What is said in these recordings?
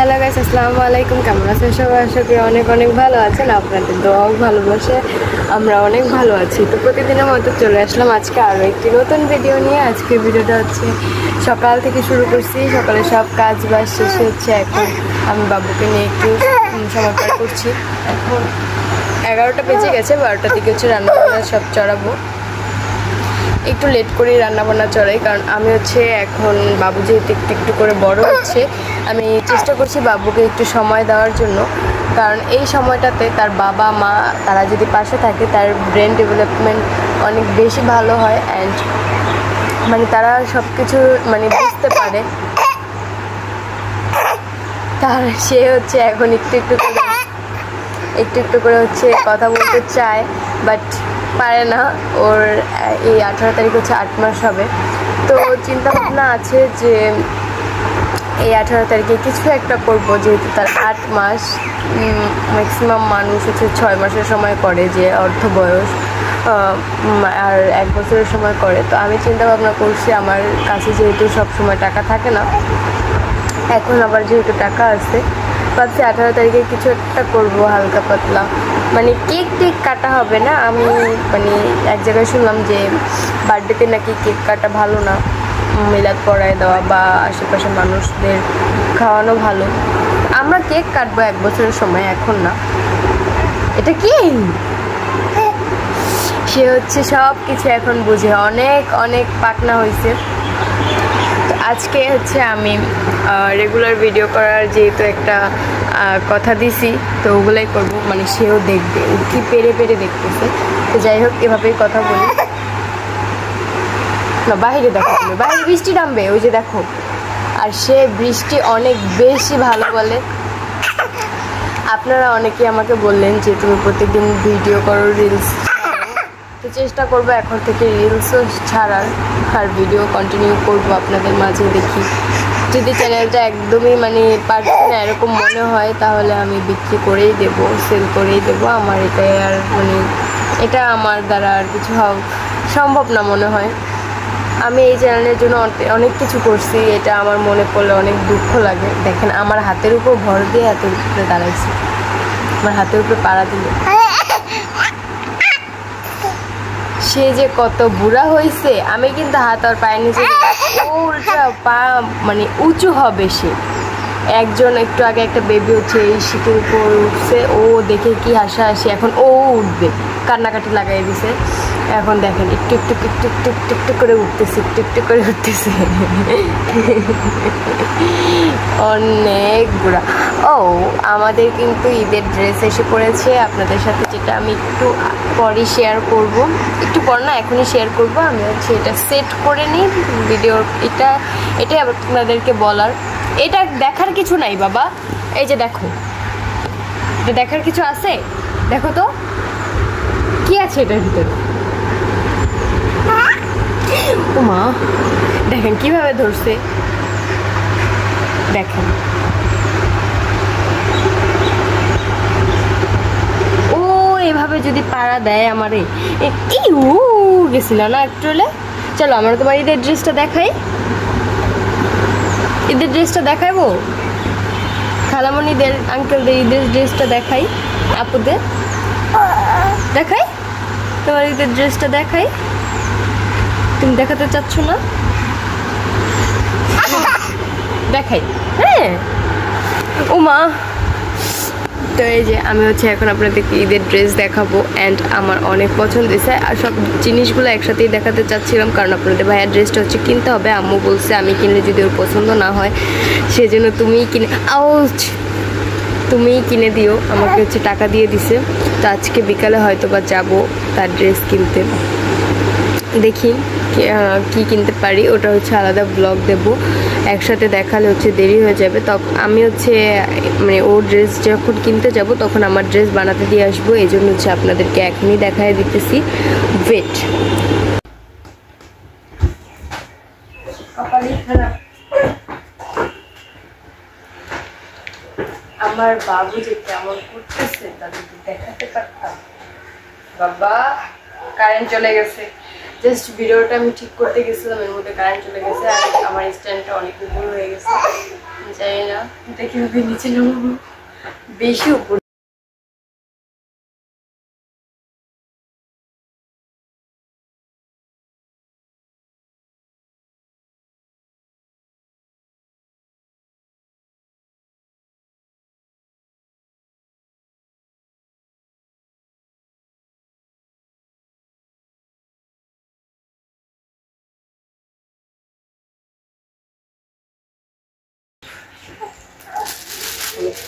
Hello guys, আসসালামু আলাইকুম। কেমন আছেন সবাই? আশা করি অনেক অনেক ভালো আছেন। আপনাদের দোয়াও ভালোবাসে আমরা অনেক ভালো আছি। তো প্রতিদিনের মতো চলে আসলাম আজকে আরও একটি নতুন ভিডিও নিয়ে। আজকে ভিডিওটা হচ্ছে সকাল থেকে শুরু করছি। সকালে সব কাজ বাজ শেষে হচ্ছে এখন আমি বাবুকে নিয়ে একটু সময় পার করছি। এখন 11টা বেজে গেছে, 12টার দিকে হচ্ছে রান্নাবান্না সব চড়াবো। একটু লেট করেই রান্নাবান্না চড়াই, কারণ আমি হচ্ছে এখন বাবু যেহেতু একটু একটু করে বড় হচ্ছে, আমি চেষ্টা করছি বাবুকে একটু সময় দেওয়ার জন্য। কারণ এই সময়টাতে তার বাবা মা তারা যদি পাশে থাকে, তার ব্রেন ডেভেলপমেন্ট অনেক বেশি ভালো হয়। অ্যান্ড মানে তারা সব কিছু মানে বুঝতে পারে। তার সে হচ্ছে এখন একটু একটু করে হচ্ছে কথা বলতে চায়, বাট পারে না। ওর এই 18 তারিখ হচ্ছে 8 মাস হবে। তো চিন্তা ভাবনা আছে যে এই 18 তারিখে কিছু একটা করব, যেহেতু তার 8 মাস। ম্যাক্সিমাম মানুষ হচ্ছে 6 মাসের সময় করে, যে অর্ধ বয়স, আর 1 বছরের সময় করে। তো আমি চিন্তা ভাবনা করছি, আমার কাছে যেহেতু সব সময় টাকা থাকে না, এখন আবার যেহেতু টাকা আছে, ভাবছি 18 তারিখে কিছু একটা করবো হালকা পাতলা। মানে কেক টেক কাটা হবে না। আমি মানে এক জায়গায় শুনলাম যে বার্থডেতে নাকি কেক কাটা ভালো না, মিলাদ পড়ায় দেওয়া বা আশেপাশে মানুষদের খাওয়ানো ভালো। আমরা কেক কাটবো 1 বছরের সময়, এখন না। এটা কি? সে হচ্ছে সব কিছু এখন বুঝে, অনেক অনেক পাকনা হয়েছে। তো আজকে হচ্ছে আমি রেগুলার ভিডিও করার যেহেতু একটা কথা দিছি, তো ওগুলাই করবো। মানে সেও দেখবে, ও কি পেরে দেখতেছে। তো যাই হোক, এভাবেই কথা বলি না। বাইরে দেখো, তুমি বাইরে বৃষ্টি নামবে, ওই যে দেখো। আর সে বৃষ্টি অনেক বেশি ভালো বলে। আপনারা অনেকেই আমাকে বললেন যে তুমি প্রত্যেকদিন ভিডিও করো, রিলস। তো চেষ্টা করবো এখন থেকে রিলসও ছাড়ার, আর ভিডিও কন্টিনিউ করবো আপনাদের মাঝে। দেখি যদি চ্যানেলটা একদমই মানে পারছি না এরকম মনে হয়, তাহলে আমি বিক্রি করেই দেবো, সেল করেই দেবো। আমার এটাই আর মানে এটা আমার দ্বারা আর কিছু সম্ভব না মনে হয়। আমি এই চ্যানেলের জন্য অনেক কিছু করছি, এটা আমার মনে পড়লে অনেক দুঃখ লাগে। দেখেন, আমার হাতের উপর ভর দিয়ে এত উপরে দাঁড়াইছি, আমার হাতের উপরে পাড়া দিল। সে যে কত বুড়া হয়েছে। আমি কিন্তু হাত আর পায়ের নিচে, উল্টা পা মানে উঁচু হবে সে। একজন একটু আগে একটা বেবি হচ্ছে, এই শীতের উপর উঠছে, ও দেখে কি হাসাহাসি। এখন ও উঠবে, কান্নাকাটি লাগাই দিছে। এখন দেখেন একটু করে উঠতেছে, একটু করে উঠতেছে। অনেক বুড়া। ও, আমাদের কিন্তু ঈদের ড্রেস এসে পড়েছে আপনাদের সাথে, যেটা আমি একটু পরে শেয়ার করব। একটু পর না, এখনই শেয়ার করব। আমি হচ্ছে এটা সেট করে নিই ভিডিওর। এটাই আপনাদেরকে বলার। এটা দেখার কিছু নাই বাবা, এই যে দেখো, এটা দেখার কিছু আছে। দেখো তো কি আছে এটার ভিতরে। ও মা, দেখেন কিভাবে ধরছে, দেখেন। ও এভাবে যদি পাড়া দেয় আমারে, গেছিল না একটু হলে। চলো আমরা তোমার ঈদের ড্রেসটা দেখাই, ঈদের ড্রেসটা দেখাইবো। খালামণিদের, আঙ্কেলদের ঈদের ড্রেসটা দেখাই, আপুদের দেখাই, তোমার ঈদের ড্রেসটা দেখাই। তুমি দেখাতে চাচ্ছ না? দেখাই, হ্যাঁ। ও মা, তো এই যে আমি হচ্ছে এখন আপনাদেরকে ঈদের ড্রেস দেখাবো। অ্যান্ড আমার অনেক পছন্দ হয়েছে, আর সব জিনিসগুলো একসাথেই দেখাতে চাচ্ছিলাম, কারণ আপনাদের ভাইয়ার ড্রেসটা হচ্ছে কিনতে হবে। আম্মু বলছে আমি কিনলে যদি ওর পছন্দ না হয়, সেজন্য তুমিই কিনে দিও। আমাকে হচ্ছে টাকা দিয়ে দিছে। তো আজকে বিকালে হয়তো বা যাবো তার ড্রেস কিনতে। দেখি কি কিনতে পারি, ওটা হচ্ছে আলাদা ব্লগ দেব। একসাথে দেখালে হচ্ছে দেরি হয়ে যাবে। তখন আমি হচ্ছে মানে ওর ড্রেস যখন কিনতে যাব, তখন আমার ড্রেস বানাতে দিয়ে আসবো। এই জন্য হচ্ছে আপনাদেরকে এখনই দেখায় দিতেছি, ওয়েট। আমার বাবু যে কেমন করতেছে তা যদি দেখাতে পারতাম। বাবা, কারেন্ট চলে গেছে। জাস্ট ভিডিওটা আমি ঠিক করতে গেছিলাম, এর মধ্যে কারেন্ট চলে গেছে। আর আমার স্ট্যান্ডটা অনেক উপর হয়ে গেছে, জানি না এটা কিভাবে নিচে নামাবো, বেশি উপর।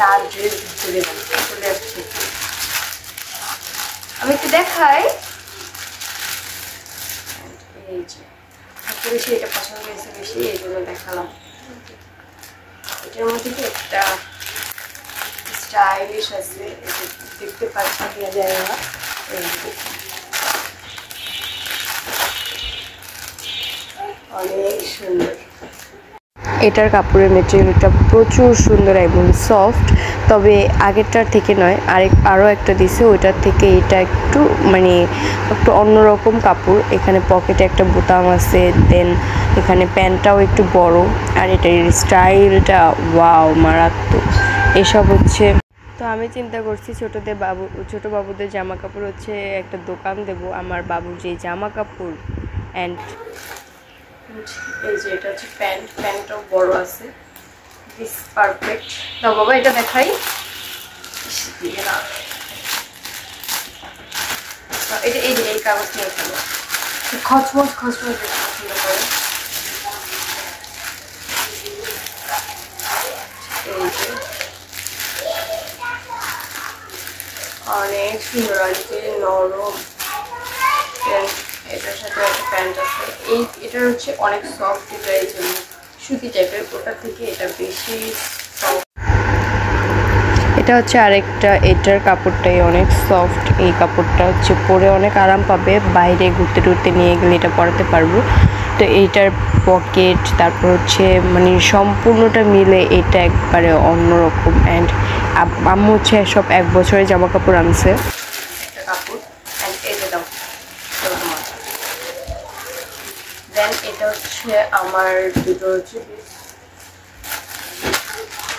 তার ড্রেস চলে আসছে, আমি একটু দেখাই। এই যে সবচেয়ে বেশি এটা পছন্দ হয়েছে বেশি, এই জন্য দেখালাম। এটার মধ্যে কি একটা স্টাইলিশ আছে, দেখতে পাচ্ছি দেওয়া যায় না, অনেক সুন্দর। এটার কাপড়ের মেটেরিয়ালটা প্রচুর সুন্দর এবং সফট, তবে আগেরটার থেকে নয়, আরও একটা দিছে ওইটার থেকে এটা একটু মানে একটু অন্যরকম কাপড়। এখানে পকেটে একটা বোতাম আছে, দেন এখানে প্যান্টটাও একটু বড়, আর এটার স্টাইলটা ওয়াও মারাত্মক। এসব হচ্ছে, তো আমি চিন্তা করছি ছোট বাবুদের জামা কাপড় হচ্ছে একটা দোকান দেব, আমার বাবুর যে জামা কাপড় অ্যান্ড এই যে এটা হচ্ছে প্যান্টটাও বড় আছে, দিস পারফেক্ট। তো বাবা এটা দেখাই, এটা এই যে এই কাগজ নিয়ে ফেলো, খচমচ দেখতে পছন্দ করে। এই যে অনেক সুন্দর, অনেকে নরম। এটার সাথে একটা প্যান্ট আছে, এটার হচ্ছে অনেক সফট, এটা এই জন্য সুতি টাইপের, ওটার থেকে এটা বেশি সফট। এটা হচ্ছে আরেকটা, এটার কাপড়টাই অনেক সফট, এই কাপড়টা হচ্ছে পরে অনেক আরাম পাবে, বাইরে ঘুরতে টুরতে নিয়ে গেলে এটা পরাতে পারবো। তো এইটার পকেট তারপর হচ্ছে মানে সম্পূর্ণটা মিলে এটা একবারে অন্যরকম। অ্যান্ড আম্মু হচ্ছে সব 1 বছরের জামা কাপড় আনছে, একটা কাপড়। অ্যান্ড এই যে দাও, দেন এটা হচ্ছে আমার দুটো হচ্ছে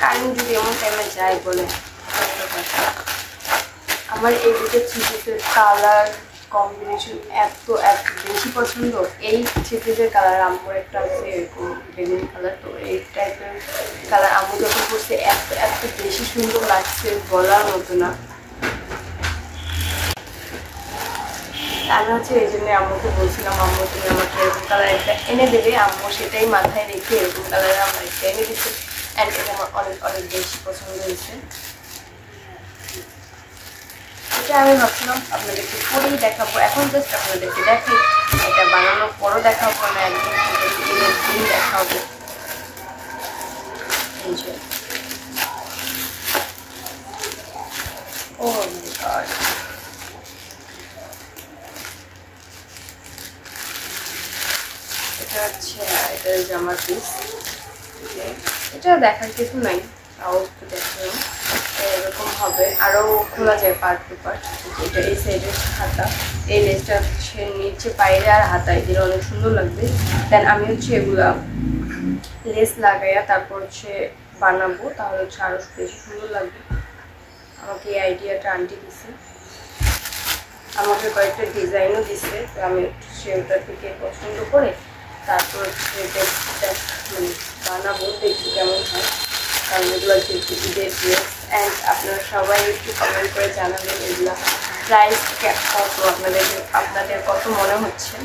কারেন্ট যদি এমন টাইমে যায় বলে, আমার এই দুটো থ্রি-পিসের কালার কম্বিনেশন এত বেশি পছন্দ। এই থ্রি-পিসের কালার আম্মুর একটা আছে এরকম বেগুনি কালার, তো এই টাইপের কালার আম্মু যখন করছে এত বেশি সুন্দর লাগছে বলার মতো না। আমি হচ্ছে এই জন্য আম্মুকে বলছিলাম, আম্মু তুমি আমাকে এরকম কালার একটা এনে দেবে, আম্মু সেটাই মাথায় রেখে এরকম কালারের আমার একটা এনে দিচ্ছে। অ্যান্ড এটা আমার অনেক বেশি পছন্দ হয়েছে। এটা আমি ভাবছিলাম আপনাদেরকে পরেই দেখাবো, এখন জাস্ট আপনাদেরকে দেখি, এটা বানানোর পরও দেখাবো না, একদম দিন দেখাবো। এই যে ও মাই গড, এটা হচ্ছে এটার জামার পিস। এটা দেখার কিছু নাই, তাও একটু দেখলাম এরকম হবে, আরও খোলা যায় পার্ট টু পার্ট। এটা এই সাইডের হাতা, এই লেসটা হচ্ছে নিচে পাইলে আর হাতায় দিলে অনেক সুন্দর লাগবে। দেন আমি হচ্ছে এগুলা লেস লাগাইয়া তারপর হচ্ছে বানাবো, তাহলে হচ্ছে আরও বেশি সুন্দর লাগবে। আমাকে এই আইডিয়াটা আন্টি দিছে, আমাকে কয়েকটা ডিজাইনও দিছে, তো আমি সেটা থেকে পছন্দ করে তারপর হচ্ছে মানে বানাবো, দেখি কেমন হয়। কারণ এগুলো যেহেতু ঈদের ড্রেস, অ্যান্ড আপনারা সবাই একটু কমেন্ট করে জানাবেন এগুলো প্রাইস কত, আপনাদের কত মনে হচ্ছে।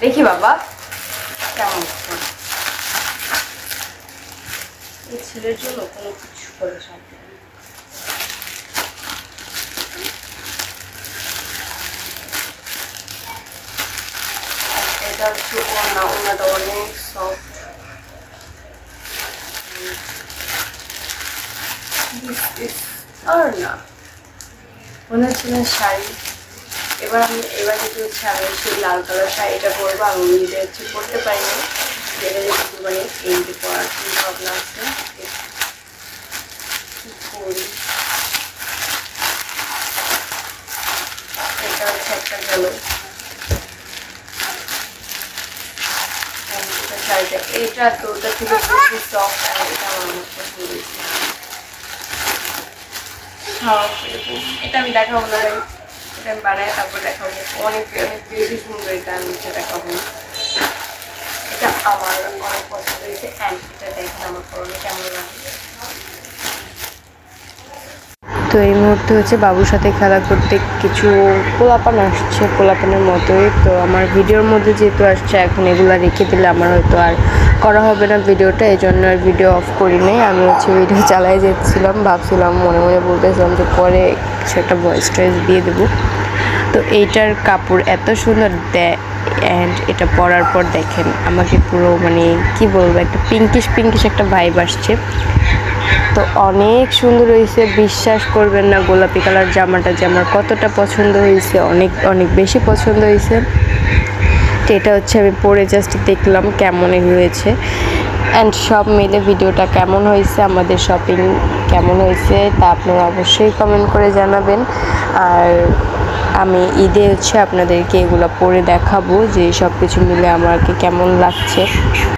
দেখি বাবা কেমন হচ্ছে। এই ছেলের জন্য কোনো কিছু করে শান্তি। এটা হচ্ছে ওনাটা অনেক সফট, আর না মনে হচ্ছে না শাড়ি। এবার যেটা হচ্ছে আমি সেই লাল কালার শাড়িটা পরবো, আমি ঈদে হচ্ছে পরতে পারিনি, যেটা যেহেতু মানে এই যে পরার চিন্তা ভাবনা আছে। এটা হচ্ছে একটা গেল, শাড়িটা, এটা তো ওটা থেকে বেশি সফট, আর এটা আমার অনেক পছন্দ হয়েছে। এটা আমি দেখাবো না, এটা আমি বানাই তারপর দেখাবো। অনেক অনেক বেশি সুন্দর, এটা আমি দেখাবো। এটা আমার অনেক পছন্দ হয়েছে, অ্যান্ড এটা দেখেন আমার পরনে কেমন লাগে। তো এই মুহূর্তে হচ্ছে বাবুর সাথে খেলা করতে কিছু পোলাপান আসছে, পোলাপানের মতোই। তো আমার ভিডিওর মধ্যে যেহেতু আসছে, এখন এগুলো রেখে দিলে আমার হয়তো আর করা হবে না ভিডিওটা, এই জন্য আর ভিডিও অফ করি নাই। আমি হচ্ছে ভিডিও চালাই যাচ্ছিলাম, ভাবছিলাম মনে মনে বলতেছিলাম যে পরে কিছু একটা ভয়েস টয়েস দিয়ে দেবো। তো এইটার কাপড় এত সুন্দর দেয়, অ্যান্ড এটা পরার পর দেখেন আমাকে পুরো মানে কি বলবো, একটা পিঙ্কিশ একটা ভাইব আসছে। তো অনেক সুন্দর হয়েছে, বিশ্বাস করবেন না গোলাপি কালার জামাটা যে আমার কতটা পছন্দ হয়েছে, অনেক অনেক বেশি পছন্দ হয়েছে। তো এটা হচ্ছে আমি পরে জাস্ট দেখলাম কেমন হয়েছে, অ্যান্ড সব মিলে ভিডিওটা কেমন হয়েছে, আমাদের শপিং কেমন হয়েছে তা আপনারা অবশ্যই কমেন্ট করে জানাবেন। আর আমি ঈদে হচ্ছে আপনাদেরকে এগুলো পরে দেখাবো যে সব কিছু মিলে আমাকে কেমন লাগছে।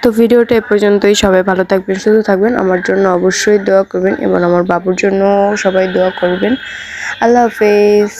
তো ভিডিওটা এ পর্যন্তই। সবাই ভালো থাকবেন, সুস্থ থাকবেন, আমার জন্য অবশ্যই দোয়া করবেন এবং আমার বাবুর জন্য সবাই দোয়া করবেন। আল্লাহ হাফেজ।